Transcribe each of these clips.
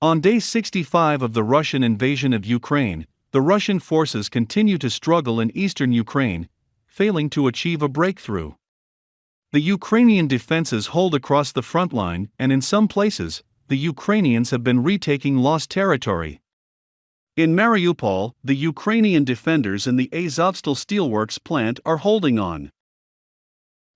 On day 65 of the Russian invasion of Ukraine, the Russian forces continue to struggle in eastern Ukraine, failing to achieve a breakthrough. The Ukrainian defenses hold across the front line, and in some places, the Ukrainians have been retaking lost territory. In Mariupol, the Ukrainian defenders in the Azovstal steelworks plant are holding on.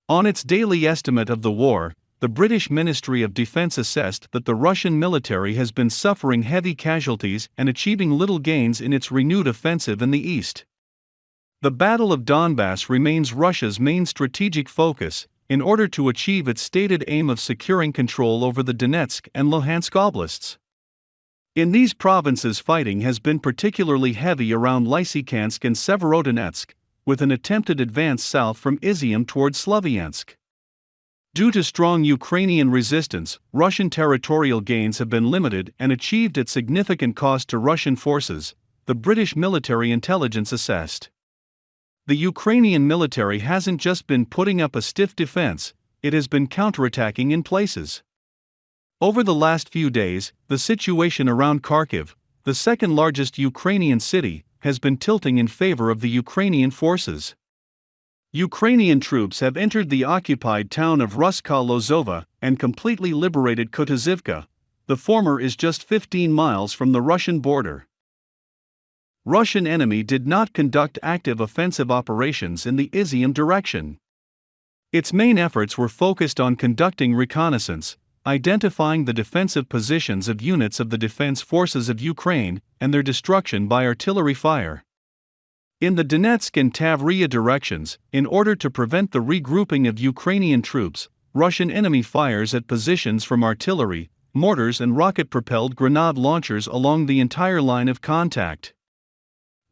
On its daily estimate of the war, the British Ministry of Defense assessed that the Russian military has been suffering heavy casualties and achieving little gains in its renewed offensive in the east. The Battle of Donbass remains Russia's main strategic focus, in order to achieve its stated aim of securing control over the Donetsk and Luhansk oblasts. In these provinces, fighting has been particularly heavy around Lysychansk and Severodonetsk, with an attempted advance south from Izium towards Slavyansk. Due to strong Ukrainian resistance, Russian territorial gains have been limited and achieved at significant cost to Russian forces, the British military intelligence assessed. The Ukrainian military hasn't just been putting up a stiff defense, it has been counterattacking in places. Over the last few days, the situation around Kharkiv, the second largest Ukrainian city, has been tilting in favor of the Ukrainian forces. Ukrainian troops have entered the occupied town of Ruska-Lozova and completely liberated Kutuzivka. The former is just 15 miles from the Russian border. Russian enemy did not conduct active offensive operations in the Izium direction. Its main efforts were focused on conducting reconnaissance, identifying the defensive positions of units of the defense forces of Ukraine, and their destruction by artillery fire. In the Donetsk and Tavria directions, in order to prevent the regrouping of Ukrainian troops, Russian enemy fires at positions from artillery, mortars and rocket-propelled grenade launchers along the entire line of contact.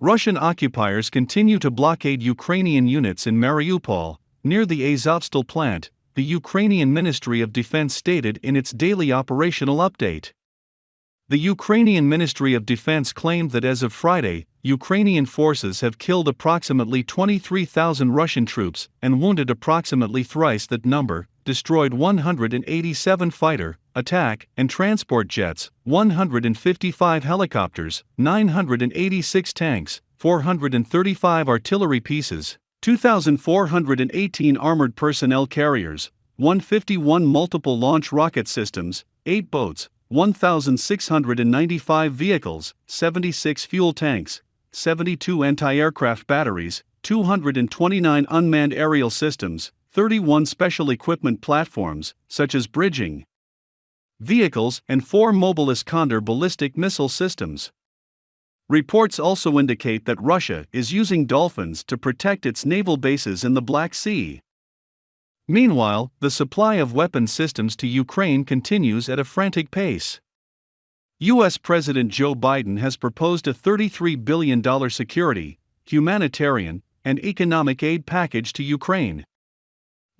Russian occupiers continue to blockade Ukrainian units in Mariupol, near the Azovstal plant, the Ukrainian Ministry of Defense stated in its daily operational update. The Ukrainian Ministry of Defense claimed that as of Friday, Ukrainian forces have killed approximately 23,000 Russian troops and wounded approximately thrice that number, destroyed 187 fighter, attack, and transport jets, 155 helicopters, 986 tanks, 435 artillery pieces, 2,418 armored personnel carriers, 151 multiple launch rocket systems, 8 boats, 1,695 vehicles, 76 fuel tanks, 72 anti-aircraft batteries, 229 unmanned aerial systems, 31 special equipment platforms, such as bridging vehicles, and 4 mobile Iskander ballistic missile systems. Reports also indicate that Russia is using dolphins to protect its naval bases in the Black Sea. Meanwhile, the supply of weapon systems to Ukraine continues at a frantic pace. U.S. President Joe Biden has proposed a $33 billion security, humanitarian, and economic aid package to Ukraine.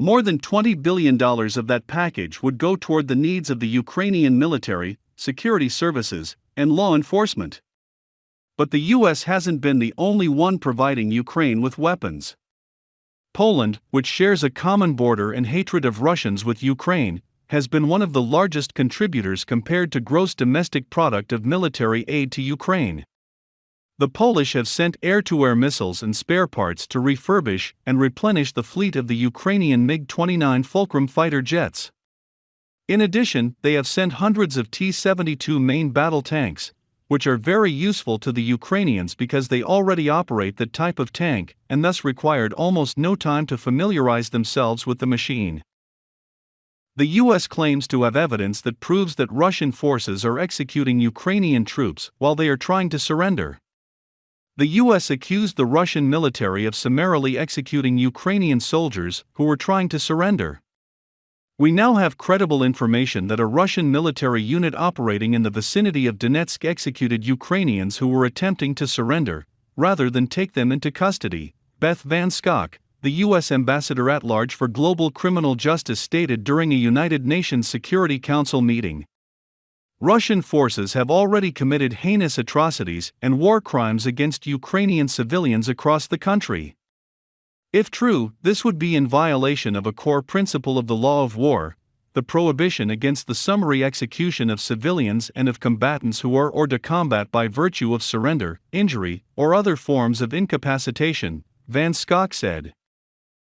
More than $20 billion of that package would go toward the needs of the Ukrainian military, security services, and law enforcement. But the U.S. hasn't been the only one providing Ukraine with weapons. Poland, which shares a common border and hatred of Russians with Ukraine, has been one of the largest contributors compared to gross domestic product of military aid to Ukraine. The Polish have sent air-to-air missiles and spare parts to refurbish and replenish the fleet of the Ukrainian MiG-29 Fulcrum fighter jets. In addition, they have sent hundreds of T-72 main battle tanks, which are very useful to the Ukrainians because they already operate that type of tank and thus required almost no time to familiarize themselves with the machine. The U.S. claims to have evidence that proves that Russian forces are executing Ukrainian troops while they are trying to surrender. The U.S. accused the Russian military of summarily executing Ukrainian soldiers who were trying to surrender. We now have credible information that a Russian military unit operating in the vicinity of Donetsk executed Ukrainians who were attempting to surrender, rather than take them into custody, Beth Van Schok, the U.S. Ambassador at Large for Global Criminal Justice stated during a United Nations Security Council meeting. Russian forces have already committed heinous atrocities and war crimes against Ukrainian civilians across the country. If true, this would be in violation of a core principle of the law of war, the prohibition against the summary execution of civilians and of combatants who are ordered to combat by virtue of surrender, injury, or other forms of incapacitation, Van Schok said.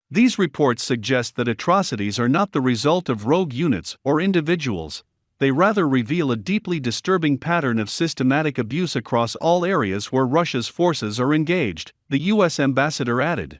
These reports suggest that atrocities are not the result of rogue units or individuals, they rather reveal a deeply disturbing pattern of systematic abuse across all areas where Russia's forces are engaged, the U.S. ambassador added.